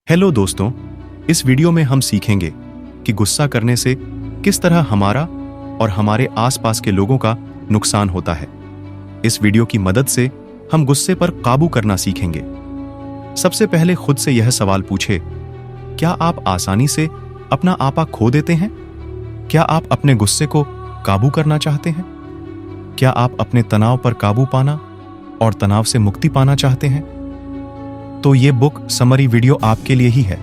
Hello दोस्तों, इस video में हम सीखेंगे कि गुस्सा करने से किस तरह हमारा और हमारे आसपास के लोगों का नुकसान होता है। इस वीडियो की मदद से हम गुस्से पर काबू करना सीखेंगे। सबसे पहले खुद से यह सवाल पूछे, क्या आप आसानी से अपना आपा खो देते हैं? क्या आप अपने गुस्से को काबू करना चाहते हैं? क्या आप अपने तनाव पर काबू पाना और तनाव से मुक्ति पाना चाहते हैं? तो ये बुक समरी वीडियो आपके लिए ही है।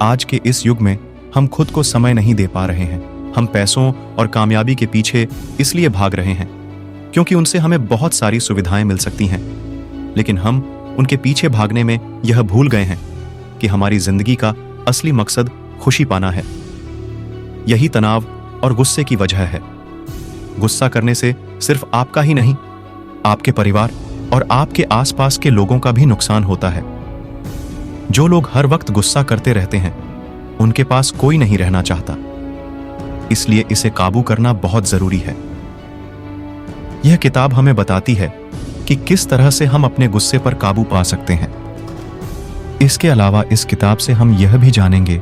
आज के इस युग में हम खुद को समय नहीं दे पा रहे हैं। हम पैसों और कामयाबी के पीछे इसलिए भाग रहे हैं क्योंकि उनसे हमें बहुत सारी सुविधाएं मिल सकती हैं, लेकिन हम उनके पीछे भागने में यह भूल गए हैं कि हमारी जिंदगी का असली मकसद खुशी पाना है। यही तनाव और गुस्से की वजह है। गुस्सा करने से सिर्फ आपका ही नहीं, आपके परिवार और आपके आसपास के लोगों का भी नुकसान होता है। जो लोग हर वक्त गुस्सा करते रहते हैं, उनके पास कोई नहीं रहना चाहता। इसलिए इसे काबू करना बहुत जरूरी है। यह किताब हमें बताती है कि किस तरह से हम अपने गुस्से पर काबू पा सकते हैं। इसके अलावा इस किताब से हम यह भी जानेंगे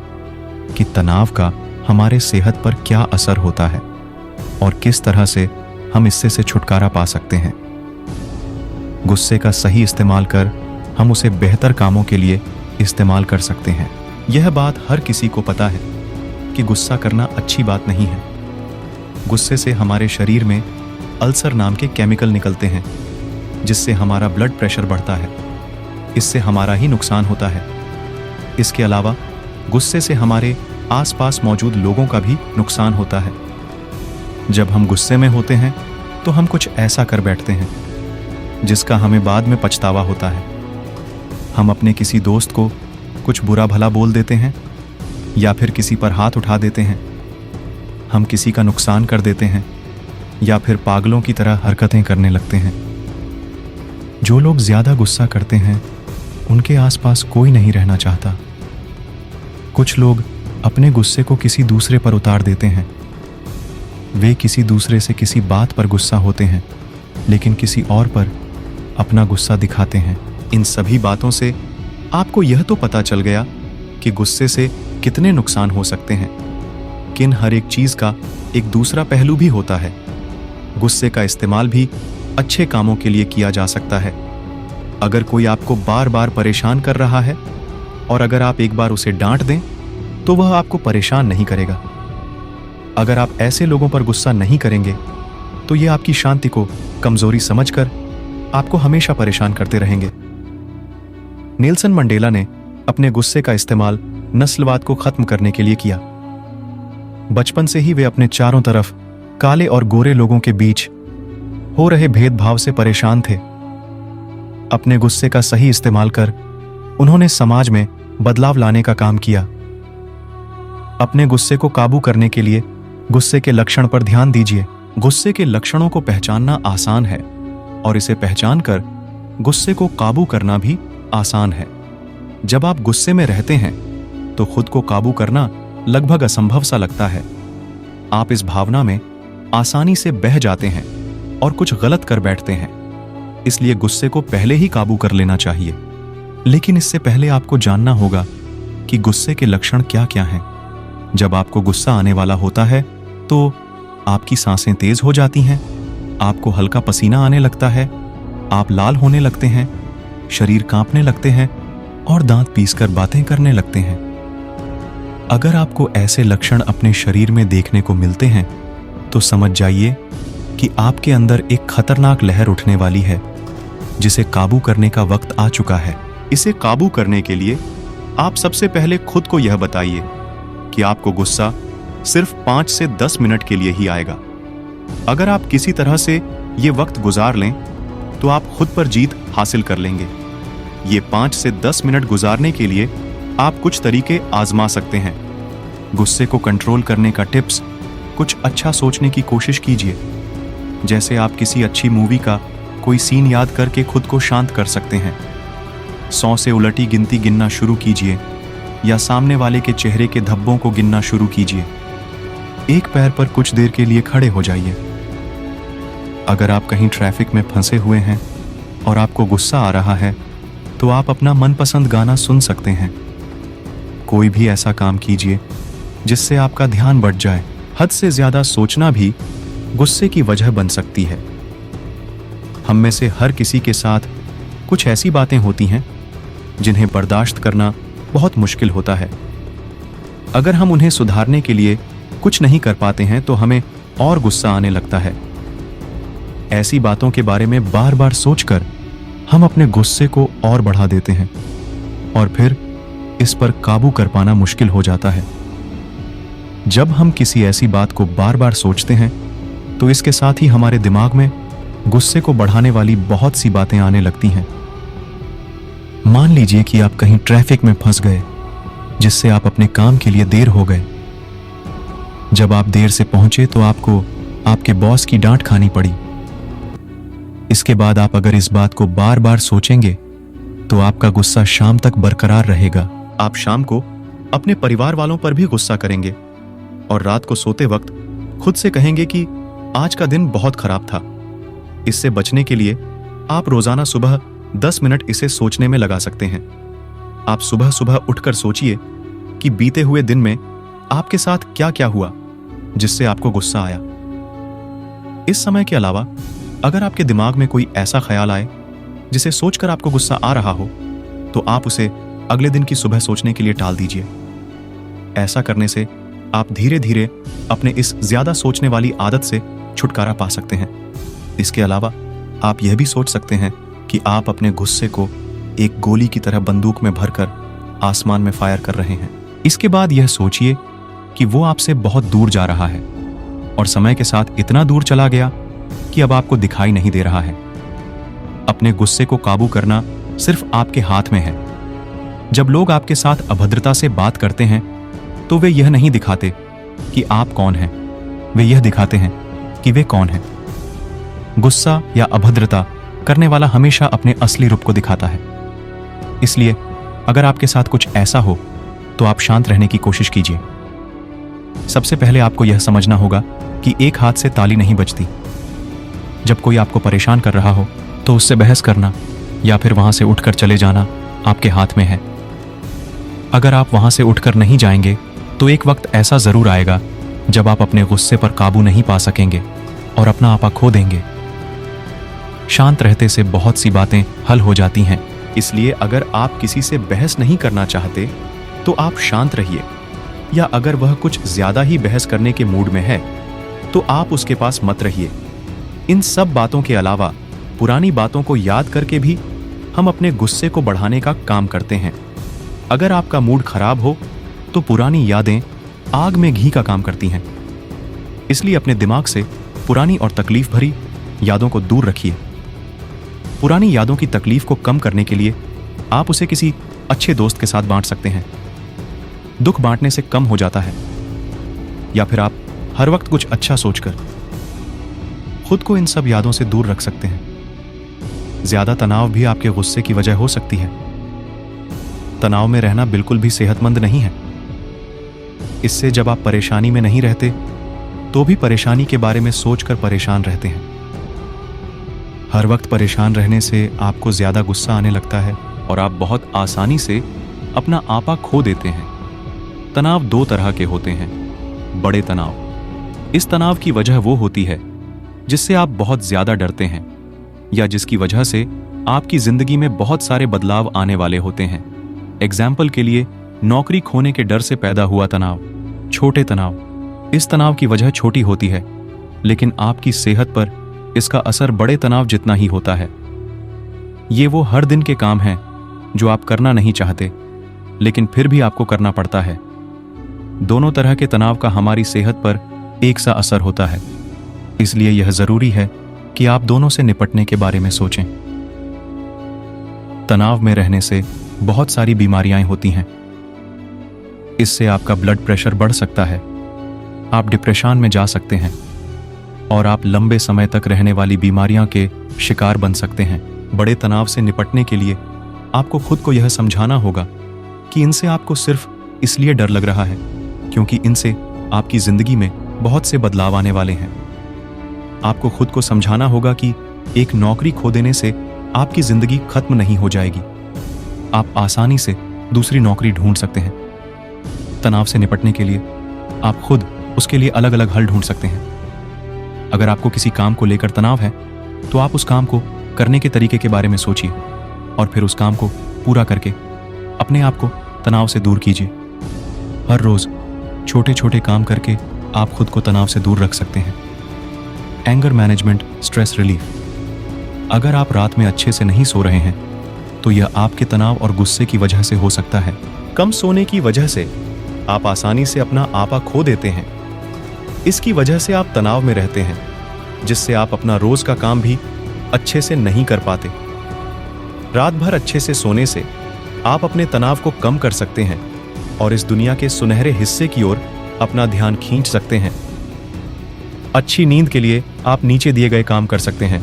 कि तनाव का हमारे सेहत पर क्या असर होता है और किस तरह से हम इससे से छुटकारा पा सकते हैं। गुस्से का सही इस्तेमाल कर हम उसे बेहतर कामों के लिए इस्तेमाल कर सकते हैं। यह बात हर किसी को पता है कि गुस्सा करना अच्छी बात नहीं है। गुस्से से हमारे शरीर में अल्सर नाम के केमिकल निकलते हैं, जिससे हमारा ब्लड प्रेशर बढ़ता है। इससे हमारा ही नुकसान होता है। इसके अलावा गुस्से से हमारे आसपास मौजूद लोगों का भी नुकसान होता है। जब हम गुस्से में होते हैं तो हम कुछ ऐसा कर बैठते हैं जिसका हमें बाद में पछतावा होता है। हम अपने किसी दोस्त को कुछ बुरा भला बोल देते हैं या फिर किसी पर हाथ उठा देते हैं। हम किसी का नुकसान कर देते हैं या फिर पागलों की तरह हरकतें करने लगते हैं। जो लोग ज्यादा गुस्सा करते हैं, उनके आसपास कोई नहीं रहना चाहता। कुछ लोग अपने गुस्से को किसी दूसरे पर उतार देते हैं। वे किसी दूसरे से किसी बात पर गुस्सा होते हैं, लेकिन किसी और पर अपना गुस्सा दिखाते हैं। इन सभी बातों से आपको यह तो पता चल गया कि गुस्से से कितने नुकसान हो सकते हैं, किन हर एक चीज का एक दूसरा पहलू भी होता है। गुस्से का इस्तेमाल भी अच्छे कामों के लिए किया जा सकता है। अगर कोई आपको बार बार परेशान कर रहा है और अगर आप एक बार उसे डांट दें तो वह आपको परेशान नहीं करेगा। अगर आप ऐसे लोगों पर गुस्सा नहीं करेंगे तो ये आपकी शांति को कमजोरी समझकर आपको हमेशा परेशान करते रहेंगे। नेल्सन मंडेला ने अपने गुस्से का इस्तेमाल नस्लवाद को खत्म करने के लिए किया। बचपन से ही वे अपने चारों तरफ काले और गोरे लोगों के बीच हो रहे भेदभाव से परेशान थे। अपने गुस्से का सही इस्तेमाल कर उन्होंने समाज में बदलाव लाने का काम किया। अपने गुस्से को काबू करने के लिए गुस्से के लक्षण पर ध्यान दीजिए। गुस्से के लक्षणों को पहचानना आसान है और इसे पहचान कर गुस्से को काबू करना भी आसान है। जब आप गुस्से में रहते हैं तो खुद को काबू करना लगभग असंभव सा लगता है। आप इस भावना में आसानी से बह जाते हैं और कुछ गलत कर बैठते हैं। इसलिए गुस्से को पहले ही काबू कर लेना चाहिए। लेकिन इससे पहले आपको जानना होगा कि गुस्से के लक्षण क्या क्या हैं। जब आपको गुस्सा आने वाला होता है तो आपकी सांसें तेज हो जाती हैं, आपको हल्का पसीना आने लगता है, आप लाल होने लगते हैं, शरीर कांपने लगते हैं और दांत पीसकर बातें करने लगते हैं। अगर आपको ऐसे लक्षण अपने शरीर में देखने को मिलते हैं तो समझ जाइए कि आपके अंदर एक खतरनाक लहर उठने वाली है, जिसे काबू करने का वक्त आ चुका है। इसे काबू करने के लिए आप सबसे पहले खुद को यह बताइए कि आपको गुस्सा सिर्फ 5 से 10 मिनट के लिए ही आएगा। अगर आप किसी तरह से ये वक्त गुजार लें तो आप खुद पर जीत हासिल कर लेंगे। ये 5 से 10 मिनट गुजारने के लिए आप कुछ तरीके आजमा सकते हैं। गुस्से को कंट्रोल करने का टिप्स, कुछ अच्छा सोचने की कोशिश कीजिए। जैसे आप किसी अच्छी मूवी का कोई सीन याद करके खुद को शांत कर सकते हैं। 100 से उलटी गिनती गिनना शुरू कीजिए या सामने वाले के चेहरे के धब्बों को गिनना शुरू कीजिए। एक पैर पर कुछ देर के लिए खड़े हो जाइए। अगर आप कहीं ट्रैफिक में फंसे हुए हैं और आपको गुस्सा आ रहा है तो आप अपना मनपसंद गाना सुन सकते हैं कोई भी ऐसा काम कीजिए जिससे आपका ध्यान बढ़ जाए। हद से ज्यादा सोचना भी गुस्से की वजह बन सकती है। हम में से हर किसी के साथ कुछ ऐसी बातें होती हैं जिन्हें बर्दाश्त करना बहुत मुश्किल होता है। अगर हम उन्हें सुधारने के लिए कुछ नहीं कर पाते हैं तो हमें और गुस्सा आने लगता है। ऐसी बातों के बारे में बार बार सोचकर हम अपने गुस्से को और बढ़ा देते हैं और फिर इस पर काबू कर पाना मुश्किल हो जाता है। जब हम किसी ऐसी बात को बार बार सोचते हैं तो इसके साथ ही हमारे दिमाग में गुस्से को बढ़ाने वाली बहुत सी बातें आने लगती हैं। मान लीजिए कि आप कहीं ट्रैफिक में फंस गए जिससे आप अपने काम के लिए देर हो गए। जब आप देर से पहुंचे तो आपको आपके बॉस की डांट खानी पड़ी। इसके बाद आप अगर इस बात को बार बार सोचेंगे तो आपका गुस्सा शाम तक बरकरार रहेगा। आप शाम को अपने परिवार वालों पर भी गुस्सा करेंगे और रात को सोते वक्त खुद से कहेंगे कि आज का दिन बहुत खराब था। इससे बचने के लिए आप रोजाना सुबह 10 मिनट इसे सोचने में लगा सकते हैं। आप सुबह सुबह उठकर सोचिए कि बीते हुए दिन में आपके साथ क्या क्या हुआ जिससे आपको गुस्सा आया। इस समय के अलावा अगर आपके दिमाग में कोई ऐसा ख्याल आए जिसे सोचकर आपको गुस्सा आ रहा हो तो आप उसे अगले दिन की सुबह सोचने के लिए टाल दीजिए। ऐसा करने से आप धीरे धीरे अपने इस ज्यादा सोचने वाली आदत से छुटकारा पा सकते हैं। इसके अलावा आप यह भी सोच सकते हैं कि आप अपने गुस्से को एक गोली की तरह बंदूक में भरकर आसमान में फायर कर रहे हैं। इसके बाद यह सोचिए कि वो आपसे बहुत दूर जा रहा है और समय के साथ इतना दूर चला गया कि अब आपको दिखाई नहीं दे रहा है। अपने गुस्से को काबू करना सिर्फ आपके हाथ में है। जब लोग आपके साथ अभद्रता से बात करते हैं तो वे यह नहीं दिखाते कि आप कौन हैं, वे यह दिखाते हैं कि वे कौन हैं। गुस्सा या अभद्रता करने वाला हमेशा अपने असली रूप को दिखाता है। इसलिए अगर आपके साथ कुछ ऐसा हो तो आप शांत रहने की कोशिश कीजिए। सबसे पहले आपको यह समझना होगा कि एक हाथ से ताली नहीं बजती। जब कोई आपको परेशान कर रहा हो तो उससे बहस करना या फिर वहां से उठकर चले जाना आपके हाथ में है। अगर आप वहां से उठकर नहीं जाएंगे तो एक वक्त ऐसा जरूर आएगा जब आप अपने गुस्से पर काबू नहीं पा सकेंगे और अपना आपा खो देंगे। शांत रहते से बहुत सी बातें हल हो जाती हैं। इसलिए अगर आप किसी से बहस नहीं करना चाहते तो आप शांत रहिए, या अगर वह कुछ ज्यादा ही बहस करने के मूड में है तो आप उसके पास मत रहिए। इन सब बातों के अलावा पुरानी बातों को याद करके भी हम अपने गुस्से को बढ़ाने का काम करते हैं। अगर आपका मूड खराब हो तो पुरानी यादें आग में घी का काम करती हैं। इसलिए अपने दिमाग से पुरानी और तकलीफ भरी यादों को दूर रखिए। पुरानी यादों की तकलीफ को कम करने के लिए आप उसे किसी अच्छे दोस्त के साथ बांट सकते हैं। दुख बांटने से कम हो जाता है। या फिर आप हर वक्त कुछ अच्छा सोचकर खुद को इन सब यादों से दूर रख सकते हैं। ज्यादा तनाव भी आपके गुस्से की वजह हो सकती है। तनाव में रहना बिल्कुल भी सेहतमंद नहीं है। इससे जब आप परेशानी में नहीं रहते तो भी परेशानी के बारे में सोचकर परेशान रहते हैं। हर वक्त परेशान रहने से आपको ज्यादा गुस्सा आने लगता है और आप बहुत आसानी से अपना आपा खो देते हैं। तनाव दो तरह के होते हैं। बड़े तनाव, इस तनाव की वजह वो होती है जिससे आप बहुत ज्यादा डरते हैं या जिसकी वजह से आपकी जिंदगी में बहुत सारे बदलाव आने वाले होते हैं। एग्जाम्पल के लिए नौकरी खोने के डर से पैदा हुआ तनाव। छोटे तनाव, इस तनाव की वजह छोटी होती है लेकिन आपकी सेहत पर इसका असर बड़े तनाव जितना ही होता है। ये वो हर दिन के काम हैं जो आप करना नहीं चाहते लेकिन फिर भी आपको करना पड़ता है। दोनों तरह के तनाव का हमारी सेहत पर एक सा असर होता है। इसलिए यह जरूरी है कि आप दोनों से निपटने के बारे में सोचें। तनाव में रहने से बहुत सारी बीमारियां होती हैं। इससे आपका ब्लड प्रेशर बढ़ सकता है, आप डिप्रेशन में जा सकते हैं और आप लंबे समय तक रहने वाली बीमारियां के शिकार बन सकते हैं। बड़े तनाव से निपटने के लिए आपको खुद को यह समझाना होगा कि इनसे आपको सिर्फ इसलिए डर लग रहा है क्योंकि इनसे आपकी जिंदगी में बहुत से बदलाव आने वाले हैं। आपको खुद को समझाना होगा कि एक नौकरी खो देने से आपकी जिंदगी खत्म नहीं हो जाएगी। आप आसानी से दूसरी नौकरी ढूंढ सकते हैं। तनाव से निपटने के लिए आप खुद उसके लिए अलग अलग हल ढूंढ सकते हैं। अगर आपको किसी काम को लेकर तनाव है तो आप उस काम को करने के तरीके के बारे में सोचिए और फिर उस काम को पूरा करके अपने आप को तनाव से दूर कीजिए। हर रोज छोटे छोटे काम करके आप खुद को तनाव से दूर रख सकते हैं। Anger management, stress relief. अगर आप रात में अच्छे से नहीं सो रहे हैं तो यह आपके तनाव और गुस्से की वजह से हो सकता है। कम सोने की वजह से आप आसानी से अपना आपा खो देते हैं। इसकी वजह से आप तनाव में रहते हैं, जिससे आप अपना रोज का काम भी अच्छे से नहीं कर पाते। रात भर अच्छे से सोने से आप अपने तनाव को कम कर सकते हैं और इस दुनिया के सुनहरे हिस्से की ओर अपना ध्यान खींच सकते हैं। अच्छी नींद के लिए आप नीचे दिए गए काम कर सकते हैं।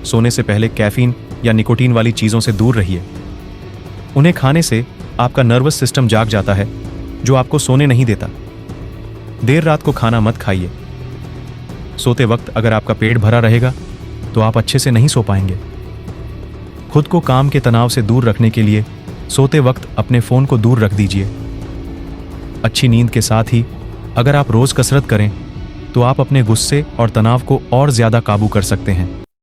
सोने से पहले कैफीन या निकोटीन वाली चीजों से दूर रहिए। उन्हें खाने से आपका नर्वस सिस्टम जाग जाता है, जो आपको सोने नहीं देता। देर रात को खाना मत खाइए। सोते वक्त अगर आपका पेट भरा रहेगा तो आप अच्छे से नहीं सो पाएंगे। खुद को काम के तनाव से दूर रखने के लिए सोते वक्त अपने फोन को दूर रख दीजिए। अच्छी नींद के साथ ही अगर आप रोज कसरत करें तो आप अपने गुस्से और तनाव को और ज्यादा काबू कर सकते हैं।